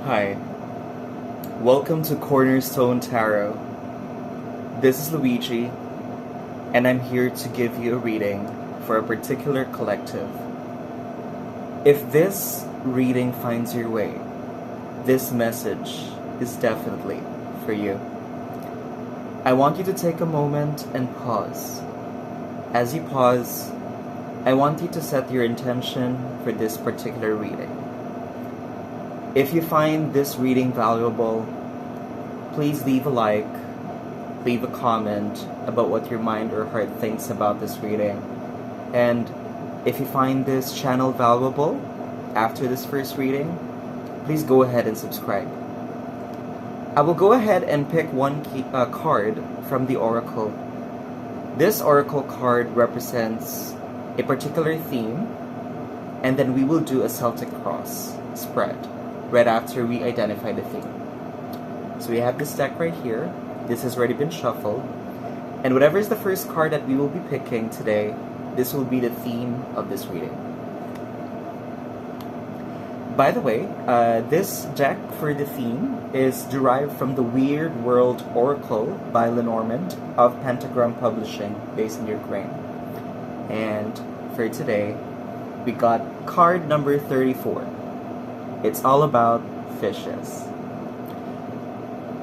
Hi, welcome to Cornerstone Tarot. This is Luigi, and I'm here to give you a reading for a particular collective. If this reading finds your way, this message is definitely for you. I want you to take a moment and pause. As you pause, I want you to set your intention for this particular reading. If you find this reading valuable, please leave a like, leave a comment about what your mind or heart thinks about this reading. And if you find this channel valuable after this first reading, please go ahead and subscribe. I will go ahead and pick one card from the Oracle. This Oracle card represents a particular theme, and then we will do a Celtic cross spread right after we identify the theme. So we have this deck right here. This has already been shuffled. And whatever is the first card that we will be picking today, this will be the theme of this reading. By the way, this deck for the theme is derived from the Weird World Oracle by Lenormand of Pentagram Publishing based in Ukraine. And for today, we got card number 34. It's all about fishes.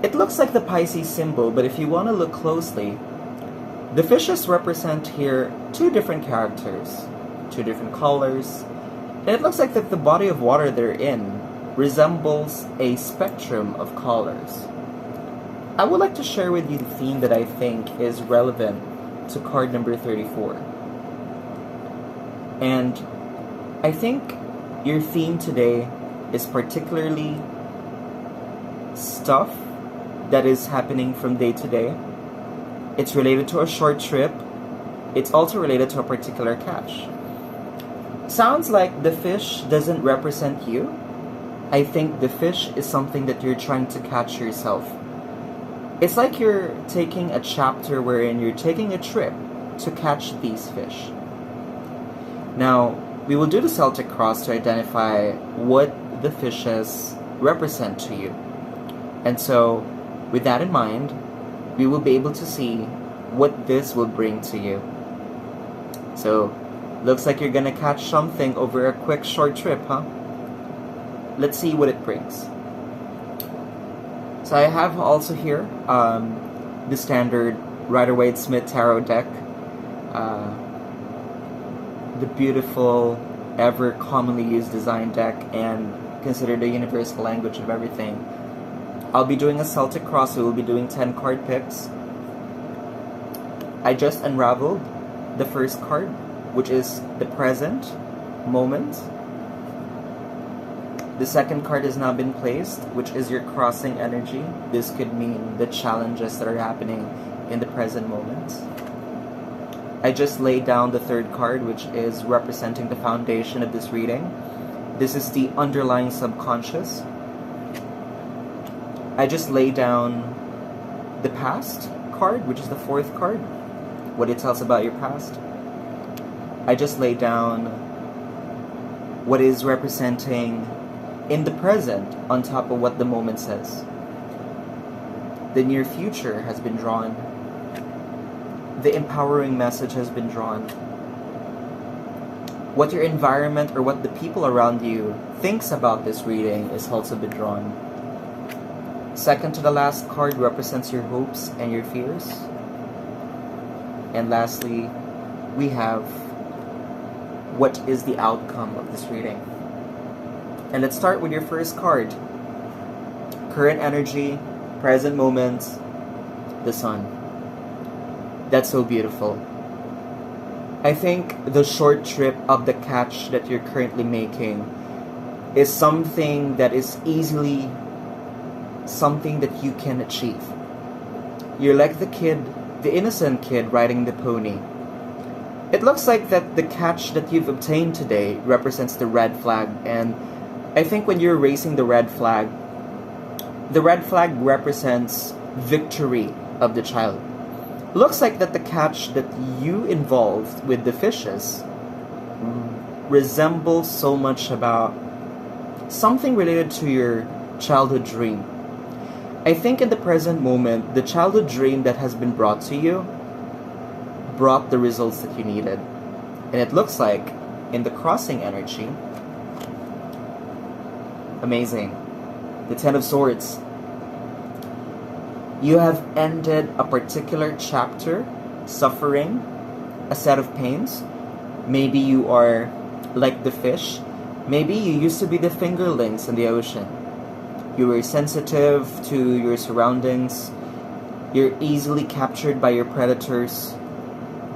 It looks like the Pisces symbol, but if you want to look closely, the fishes represent here two different characters, two different colors, and it looks like that the body of water they're in resembles a spectrum of colors. I would like to share with you the theme that I think is relevant to card number 34. And I think your theme today is particularly stuff that is happening from day to day. It's related to a short trip. It's also related to a particular catch. Sounds like the fish doesn't represent you. I think the fish is something that you're trying to catch yourself. It's like you're taking a chapter wherein you're taking a trip to catch these fish. Now, we will do the Celtic cross to identify what the fishes represent to you. And so, with that in mind, we will be able to see what this will bring to you. So, looks like you're gonna catch something over a quick short trip, huh? Let's see what it brings. So I have also here the standard Rider-Waite-Smith Tarot deck. The beautiful, ever commonly used design deck, and considered the universal language of everything. I'll be doing a Celtic cross, so we'll be doing 10 card picks. I just unraveled the first card, which is the present moment. The second card has now been placed, which is your crossing energy. This could mean the challenges that are happening in the present moment. I just laid down the third card, which is representing the foundation of this reading. This is the underlying subconscious. I just laid down the past card, which is the fourth card, what it tells about your past. I just laid down what is representing in the present on top of what the moment says. The near future has been drawn. The empowering message has been drawn. What your environment or what the people around you thinks about this reading is also been drawn. Second to the last card represents your hopes and your fears. And lastly, we have what is the outcome of this reading. And let's start with your first card. Current energy, present moment, the sun. That's so beautiful. I think the short trip of the catch that you're currently making is something that is easily something that you can achieve. You're like the kid, the innocent kid riding the pony. It looks like that the catch that you've obtained today represents the red flag, and I think when you're raising the red flag represents victory of the child. Looks like that the catch that you involved with the fishes resembles so much about something related to your childhood dream. I think in the present moment, the childhood dream that has been brought to you brought the results that you needed. And it looks like in the crossing energy, amazing, the Ten of Swords. You have ended a particular chapter, suffering, a set of pains. Maybe you are like the fish. Maybe you used to be the fingerlings in the ocean. You were sensitive to your surroundings. You're easily captured by your predators.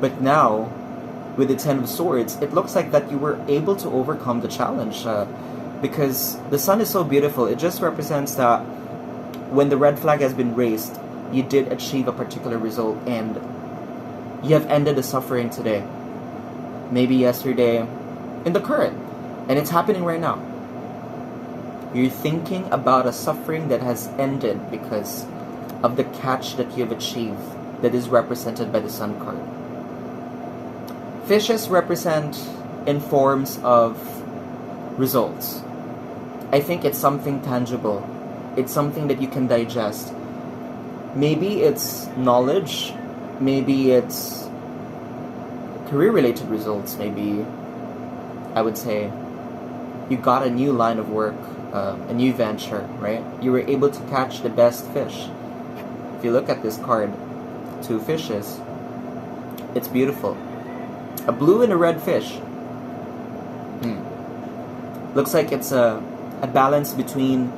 But now, with the Ten of Swords, it looks like that you were able to overcome the challenge. Because the sun is so beautiful, it just represents that when the red flag has been raised, you did achieve a particular result and you have ended the suffering today. Maybe yesterday, in the current. And it's happening right now. You're thinking about a suffering that has ended because of the catch that you've achieved that is represented by the Sun card. Fishes represent in forms of results. I think it's something tangible. It's something that you can digest. Maybe it's knowledge. Maybe it's career-related results. Maybe, I would say, you got a new line of work, a new venture, right? You were able to catch the best fish. If you look at this card, 2 fishes, it's beautiful. A blue and a red fish. Looks like it's a balance between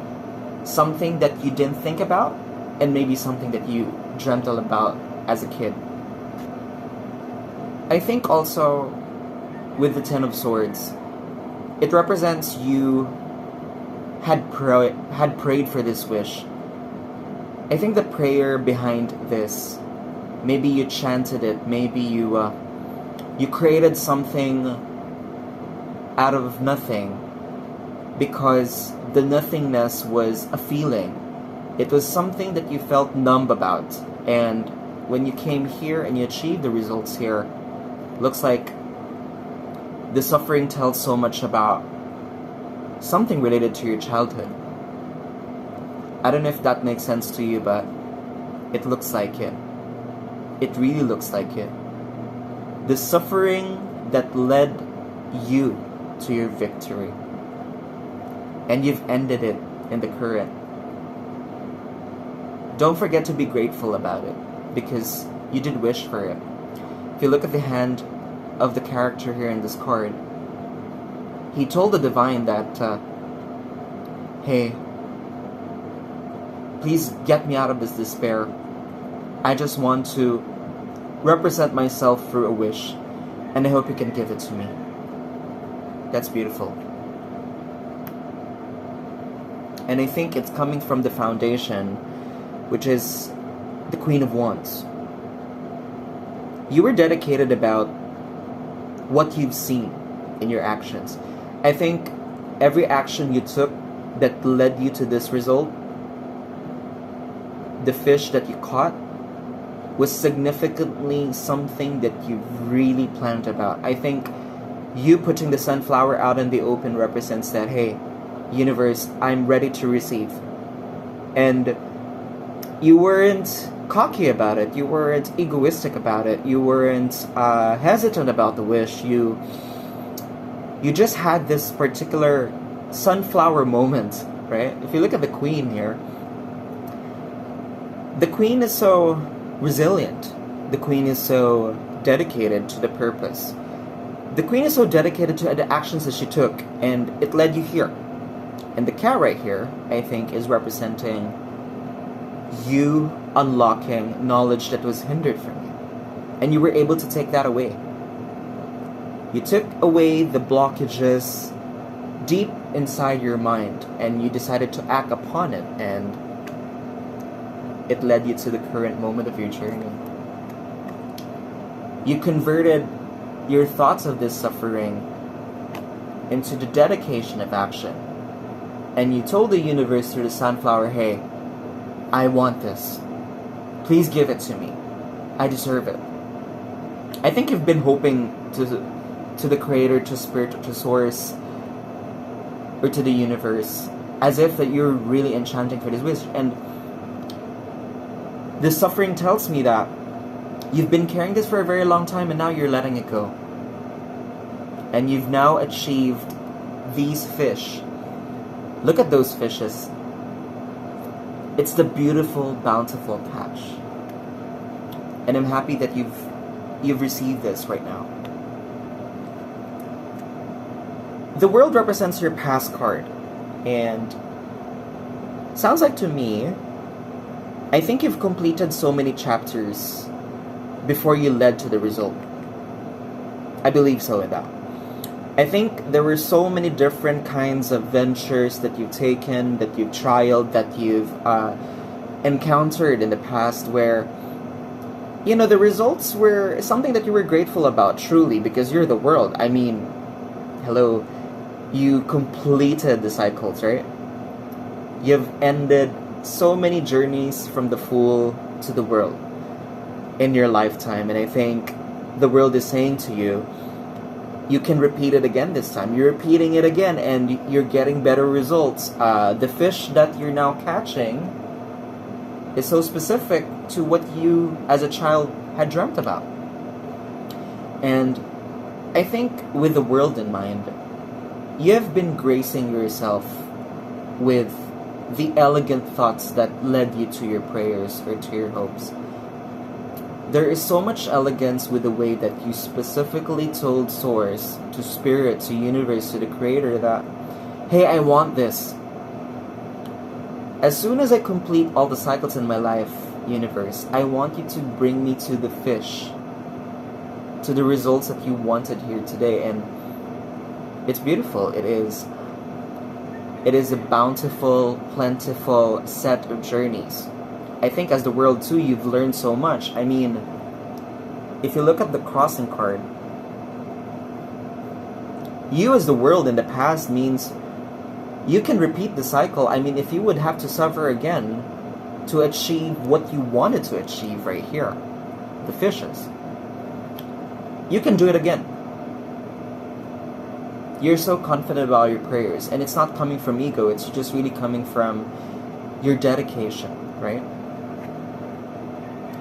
something that you didn't think about and maybe something that you dreamt all about as a kid. I think also with the Ten of Swords, it represents you had prayed for this wish. I think the prayer behind this, maybe you chanted it, maybe you created something out of nothing because the nothingness was a feeling. It was something that you felt numb about, and when you came here and you achieved the results here, looks like the suffering tells so much about something related to your childhood. I don't know if that makes sense to you, but it looks like it. It really looks like it. The suffering that led you to your victory. And you've ended it in the current. Don't forget to be grateful about it, because you did wish for it. If you look at the hand of the character here in this card, he told the divine that, hey, please get me out of this despair. I just want to represent myself through a wish, and I hope you can give it to me. That's beautiful. And I think it's coming from the foundation, which is the Queen of Wands. You were dedicated about what you've seen in your actions. I think every action you took that led you to this result, the fish that you caught, was significantly something that you really planned about. I think you putting the sunflower out in the open represents that, hey, universe, I'm ready to receive. And you weren't cocky about it. You weren't egoistic about it. You weren't hesitant about the wish. You just had this particular sunflower moment, right? If you look at the Queen here, the Queen is so resilient. The Queen is so dedicated to the purpose. The Queen is so dedicated to the actions that she took, and it led you here. And the cat right here, I think, is representing you unlocking knowledge that was hindered from you. And you were able to take that away. You took away the blockages deep inside your mind, and you decided to act upon it, and it led you to the current moment of your journey. You converted your thoughts of this suffering into the dedication of action. And you told the universe through the sunflower, hey, I want this. Please give it to me. I deserve it. I think you've been hoping to the Creator, to Spirit, to Source, or to the universe, as if that you're really enchanting for this wish. And this suffering tells me that you've been carrying this for a very long time and now you're letting it go. And you've now achieved these fish. Look at those fishes. It's the beautiful, bountiful catch. And I'm happy that you've received this right now. The world represents your past card. And sounds like to me, I think you've completed so many chapters before you led to the result. I believe so in that. I think there were so many different kinds of ventures that you've taken, that you've trialed, that you've encountered in the past where, you know, the results were something that you were grateful about, truly, because you're the world. I mean, hello, you completed the cycles, right? You've ended so many journeys from the Fool to the world in your lifetime, and I think the world is saying to you, you can repeat it again this time. You're repeating it again, and you're getting better results. The fish that you're now catching is so specific to what you, as a child, had dreamt about. And I think with the world in mind, you have been gracing yourself with the elegant thoughts that led you to your prayers or to your hopes. There is so much elegance with the way that you specifically told Source, to Spirit, to Universe, to the Creator that, hey, I want this. As soon as I complete all the cycles in my life, Universe, I want you to bring me to the fish, to the results that you wanted here today. And it's beautiful. It is a bountiful, plentiful set of journeys. I think as the world too, you've learned so much. I mean, if you look at the crossing card, you as the world in the past means you can repeat the cycle. I mean, if you would have to suffer again to achieve what you wanted to achieve right here, the fishes, you can do it again. You're so confident about your prayers, and it's not coming from ego, it's just really coming from your dedication, right?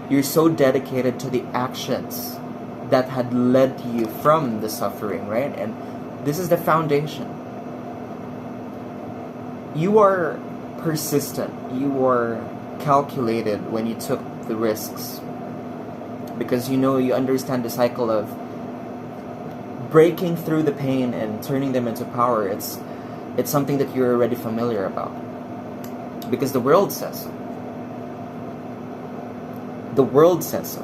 You're so dedicated to the actions that had led you from the suffering, right? And this is the foundation. You are persistent. You are calculated when you took the risks. Because you know, you understand the cycle of breaking through the pain and turning them into power. It's something that you're already familiar about. Because the world says so. The world says so.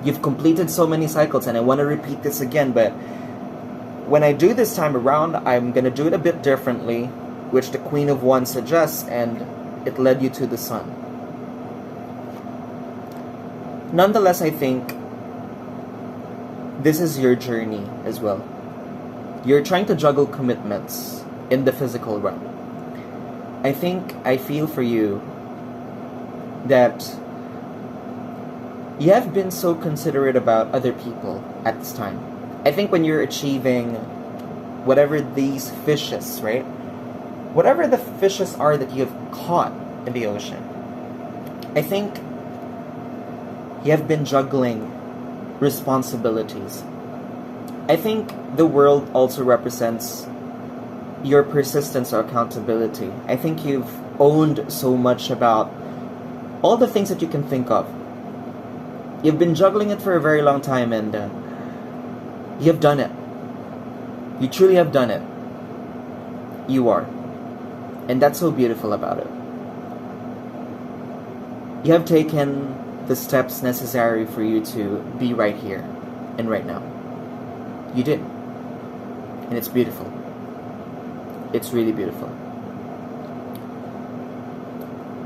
You've completed so many cycles, and I want to repeat this again, but when I do this time around, I'm going to do it a bit differently, which the Queen of Wands suggests, and it led you to the Sun. Nonetheless, I think this is your journey as well. You're trying to juggle commitments in the physical realm. I feel for you that you have been so considerate about other people at this time. I think when you're achieving whatever these fishes, right? Whatever the fishes are that you have caught in the ocean, I think you have been juggling responsibilities. I think the world also represents your persistence or accountability. I think you've owned so much about all the things that you can think of. You've been juggling it for a very long time, and you have done it. You truly have done it. You are. And that's so beautiful about it. You have taken the steps necessary for you to be right here and right now. You did. And it's beautiful. It's really beautiful.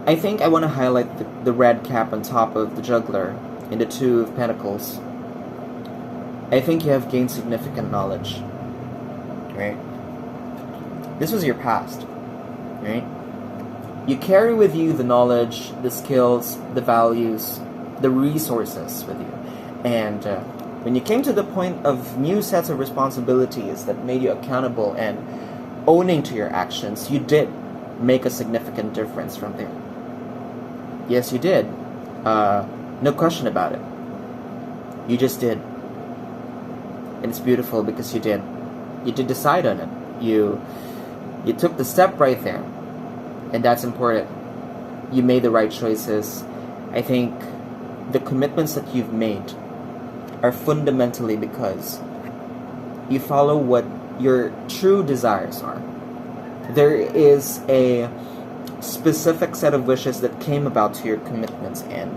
I think I want to highlight the red cap on top of the juggler in the Two of Pentacles. I think you have gained significant knowledge. Right? This was your past. Right? You carry with you the knowledge, the skills, the values, the resources with you. And when you came to the point of new sets of responsibilities that made you accountable and owning to your actions, you did. make a significant difference from there. Yes, you did. No question about it. You just did. And it's beautiful because you did. You did decide on it. You took the step right there. And that's important. You made the right choices. I think the commitments that you've made are fundamentally because you follow what your true desires are. There is a specific set of wishes that came about to your commitments, and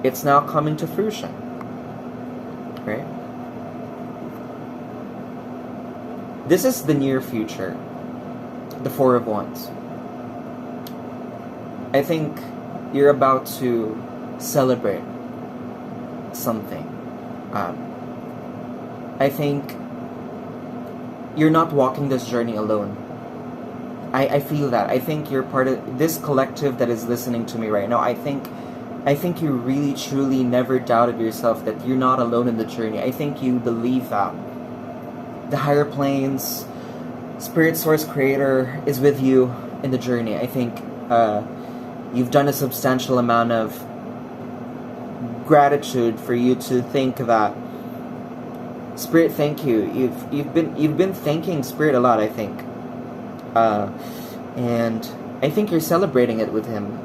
it's now coming to fruition. Right? This is the near future. The Four of Wands. I think you're about to celebrate something. I think you're not walking this journey alone. I feel that. I think you're part of this collective that is listening to me right now. I think you really truly never doubted yourself that you're not alone in the journey. I think you believe that the higher planes, Spirit Source Creator is with you in the journey. I think you've done a substantial amount of gratitude for you to think that Spirit, thank you. You've been thanking Spirit a lot, I think. And I think you're celebrating it with him.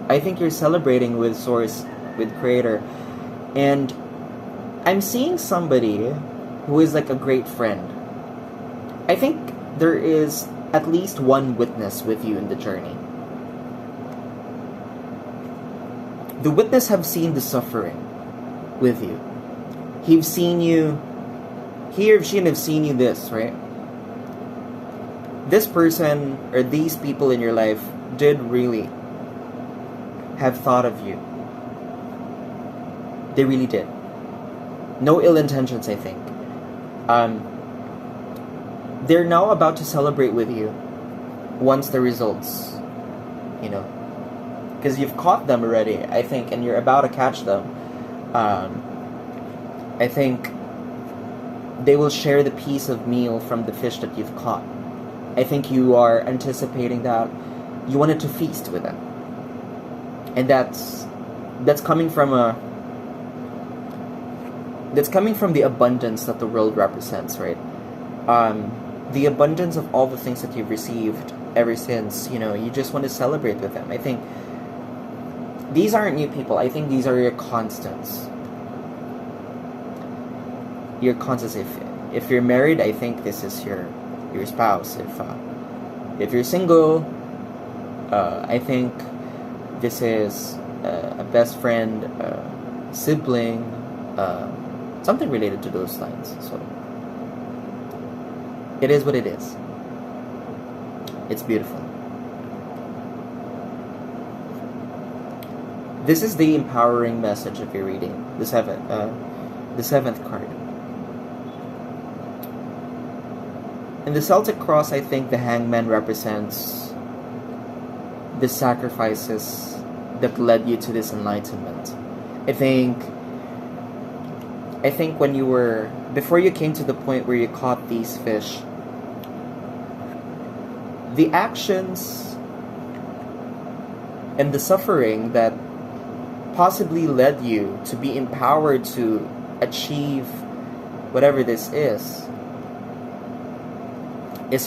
I think you're celebrating with Source, with Creator. And I'm seeing somebody who is like a great friend. I think there is at least one witness with you in the journey. The witness have seen the suffering with you. He've seen you, he or she have seen you this, right? This person or these people in your life did really have thought of you. They really did. No ill intentions, I think. They're now about to celebrate with you once the results, because you've caught them already, I think, and you're about to catch them. I think they will share the piece of meal from the fish that you've caught. I think you are anticipating that you wanted to feast with them. And that's coming from the abundance that the world represents, right? The abundance of all the things that you've received ever since, you just want to celebrate with them. I think these aren't new people. I think these are your constants. Your constants. If you're married, I think this is your spouse. If you're single, I think this is a best friend, sibling, something related to those lines. So it is what it is. It's beautiful. This is the empowering message of your reading. The seventh card. In the Celtic cross, I think the hangman represents the sacrifices that led you to this enlightenment. I think when before you came to the point where you caught these fish, the actions and the suffering that possibly led you to be empowered to achieve whatever this is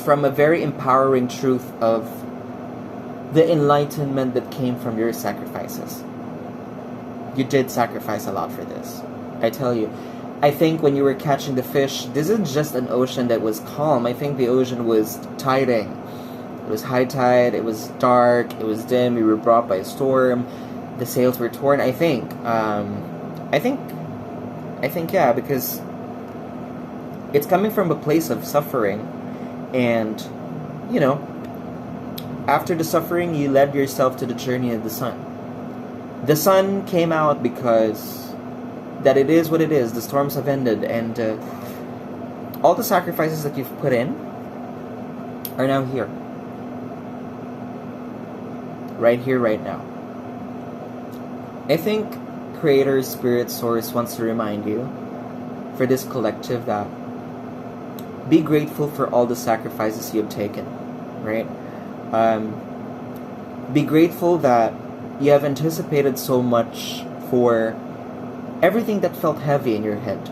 from a very empowering truth of the enlightenment that came from your sacrifices. You did sacrifice a lot for this. I tell you. I think when you were catching the fish, this isn't just an ocean that was calm. I think the ocean was tiding. It was high tide, it was dark, it was dim, you were brought by a storm, the sails were torn. I think, yeah, because it's coming from a place of suffering, and, after the suffering, you led yourself to the journey of the sun. The sun came out because that it is what it is. The storms have ended, and all the sacrifices that you've put in are now here. Right here, right now. I think Creator, Spirit, Source wants to remind you, for this collective, that be grateful for all the sacrifices you have taken. right? Be grateful that you have anticipated so much for everything that felt heavy in your head.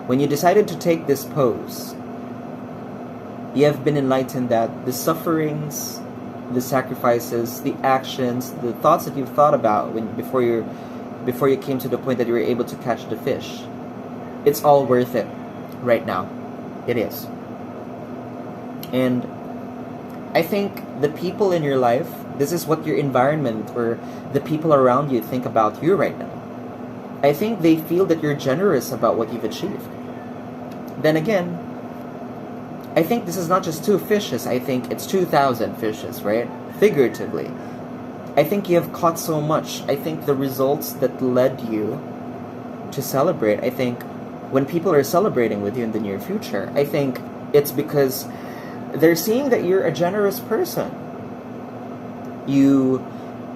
When you decided to take this pose, you have been enlightened that the sufferings, the sacrifices, the actions, the thoughts that you've thought about before you came to the point that you were able to catch the fish, it's all worth it right now. It is. And I think the people in your life, this is what your environment or the people around you think about you right now. I think they feel that you're generous about what you've achieved. Then again, I think this is not just 2 fishes, I think it's 2,000 fishes, right? Figuratively. I think you have caught so much. I think the results that led you to celebrate, I think when people are celebrating with you in the near future, I think it's because they're seeing that you're a generous person. You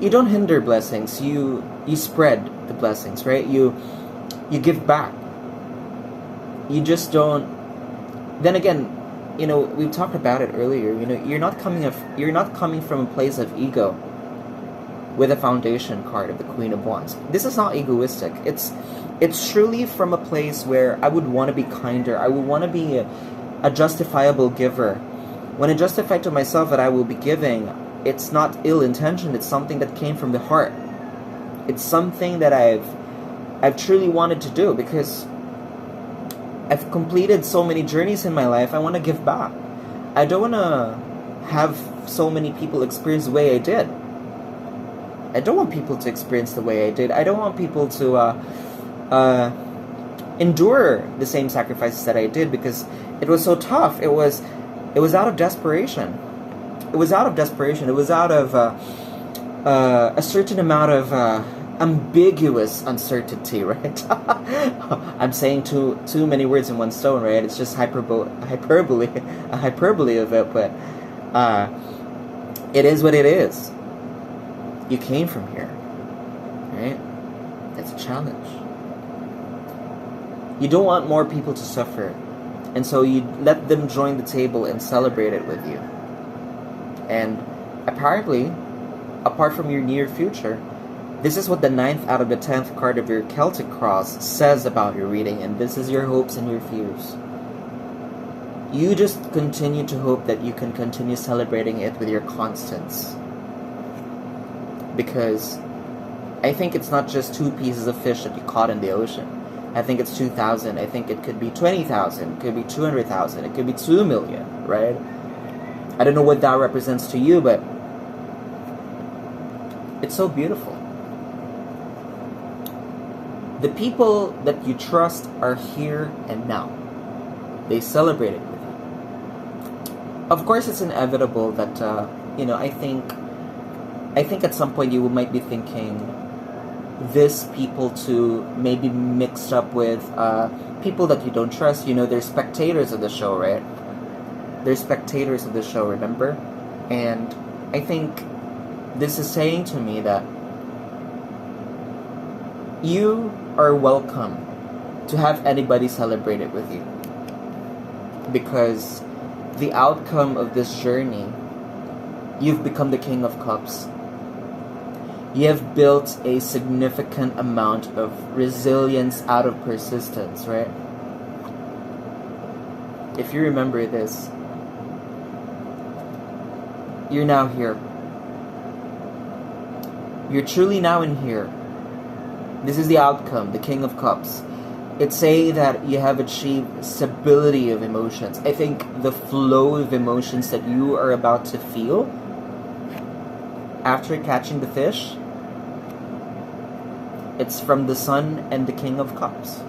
don't hinder blessings, you spread the blessings, right? You give back. You just don't. Then again, we talked about it earlier. You're not coming from a place of ego with a foundation card of the Queen of Wands. This is not egoistic. It's truly from a place where I would want to be kinder. I would want to be a justifiable giver. When I justify to myself that I will be giving, it's not ill-intentioned. It's something that came from the heart. It's something that I've truly wanted to do because I've completed so many journeys in my life. I want to give back. I don't want to have so many people experience the way I did. I don't want people to experience the way I did. I don't want people to endure the same sacrifices that I did because it was so tough. It was out of desperation. It was out of desperation. It was out of a certain amount of ambiguous uncertainty, right? I'm saying too many words in one stone, right? It's just hyperbole of it, but it is what it is. You came from here, right? It's a challenge. You don't want more people to suffer, and so you let them join the table and celebrate it with you. And apparently, apart from your near future, this is what the 9th out of the 10th card of your Celtic cross says about your reading, and this is your hopes and your fears. You just continue to hope that you can continue celebrating it with your constants. Because I think it's not just 2 pieces of fish that you caught in the ocean. I think it's 2,000. I think it could be 20,000. It could be 200,000. It could be 2 million, right? I don't know what that represents to you, but it's so beautiful. The people that you trust are here and now. They celebrate it with you. Of course, it's inevitable that, I think at some point you might be thinking this people to maybe mixed up with people that you don't trust. They're spectators of the show, right? They're spectators of the show, remember? And I think this is saying to me that you are welcome to have anybody celebrate it with you. Because the outcome of this journey, you've become the King of Cups. You have built a significant amount of resilience out of persistence, right? If you remember this, you're now here. You're truly now in here. This is the outcome, the King of Cups. It's saying that you have achieved stability of emotions. I think the flow of emotions that you are about to feel after catching the fish, it's from the Sun and the King of Cups.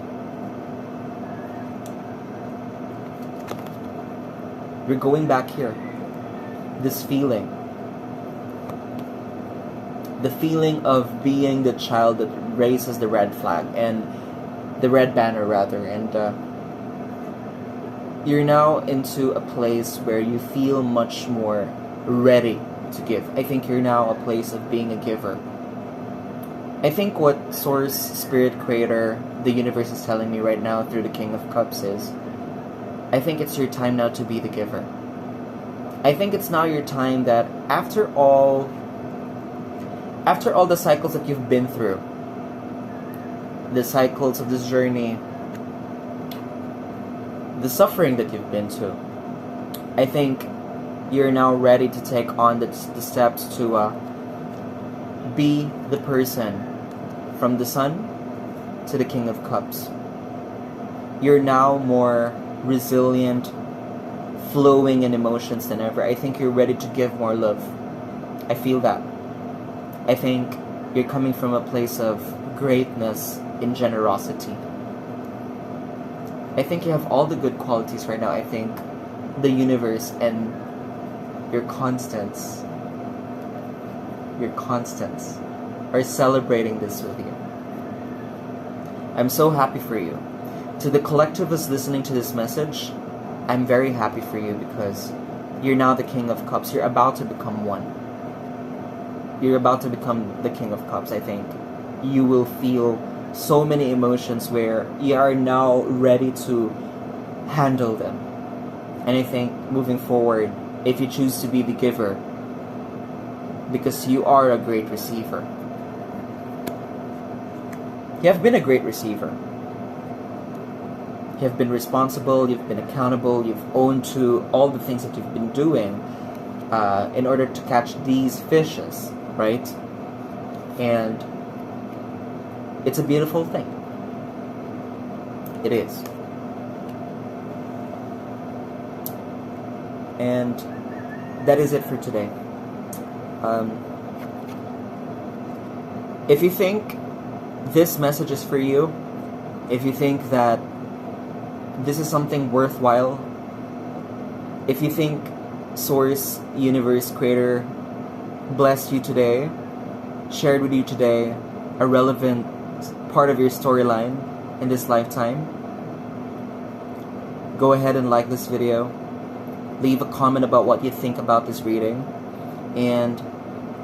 You're going back here. This feeling. The feeling of being the child that raises the red flag and the red banner rather, and you're now into a place where you feel much more ready to give. I think you're now a place of being a giver. I think what Source, Spirit, Creator, the universe is telling me right now through the King of Cups is, I think it's your time now to be the giver. I think it's now your time that after all the cycles that you've been through, the cycles of this journey, the suffering that you've been to, I think you're now ready to take on the steps to be the person from the Sun to the King of Cups. You're now more resilient, flowing in emotions than ever. I think you're ready to give more love. I feel that. I think you're coming from a place of greatness in generosity. I think you have all the good qualities right now. I think the universe and your constants are celebrating this with you. I'm so happy for you. To the collective who's listening to this message, I'm very happy for you because you're now the King of Cups. You're about to become one. You're about to become the King of Cups, I think. You will feel so many emotions where you are now ready to handle them. And I think moving forward, if you choose to be the giver, because you are a great receiver. You have been a great receiver. You have been responsible, you've been accountable, you've owned to all the things that you've been doing in order to catch these fishes, right? And it's a beautiful thing. It is. And that is it for today. If you think this message is for you, if you think that this is something worthwhile, if you think Source, Universe, Creator blessed you today, shared with you today a relevant part of your storyline in this lifetime, go ahead and like this video, leave a comment about what you think about this reading, and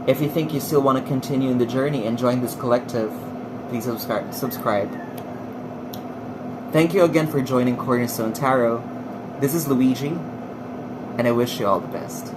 if you think you still want to continue in the journey and join this collective, please subscribe. Thank you again for joining Cornerstone Tarot. This is Luigi, and I wish you all the best.